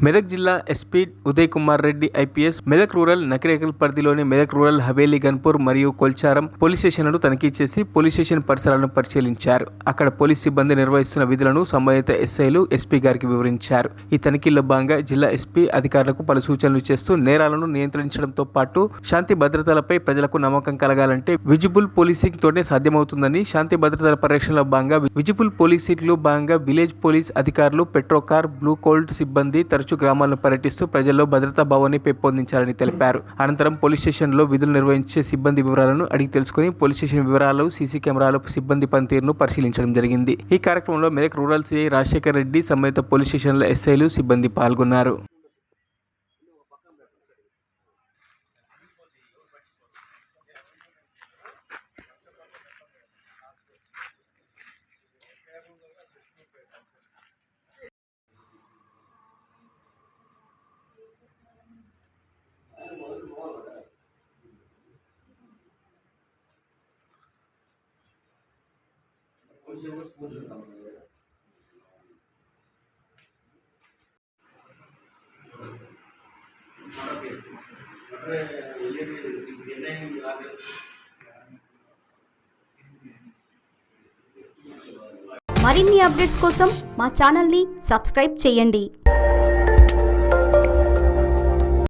మెదక్ జిల్లా SP Uday Kumar Reddy IPS Medak rural Nakrekal పరిధిలోని Medak rural Haveli Ghanpur మరియు కొల్చారం పోలీస్ స్టేషన్లను తనిఖీ చేసి పోలీస్ స్టేషన్ పరిసరాలను పరిశీలించారు. అక్కడ పోలీస్ సిబ్బంది నిర్వహిస్తున్న విధులను సంబంధిత ఎస్ఐలు ఎస్పీ గారికి వివరించారు. ఈ తనిఖీల్లో భాగంగా జిల్లా ఎస్పీ అధికారులకు పలు సూచనలు చేస్తూ నేరాలను నియంత్రించడంతో పాటు శాంతి భద్రతలపై ప్రజలకు నమ్మకం కలగాలంటే విజిబుల్ పోలీసింగ్ తోనే సాధ్యమవుతుందని, శాంతి భద్రతల పరిరక్షణలో భాగంగా విజిబుల్ పోలీసింగ్లో భాగంగా విలేజ్ పోలీస్ అధికారులు, పెట్రోకార్, బ్లూ కోల్డ్ సిబ్బంది తరచూ గ్రామాలను పర్యటిస్తూ ప్రజల్లో భద్రతా భావాన్ని పెంపొందించాలని తెలిపారు. అనంతరం పోలీస్ స్టేషన్లో విధులు నిర్వహించే సిబ్బంది వివరాలను అడిగి తెలుసుకుని పోలీస్ స్టేషన్ వివరాలు, సీసీ కెమెరాల సిబ్బంది పనితీరును పరిశీలించడం జరిగింది. ఈ కార్యక్రమంలో మెదక్ రూరల్ సిఐ రాజశేఖర్ రెడ్డి, సంబంధిత పోలీస్ స్టేషన్ల ఎస్ఐలు, సిబ్బంది పాల్గొన్నారు. మరిన్ని అప్డేట్స్ కోసం మా ఛానల్ని సబ్స్క్రైబ్ చేయండి.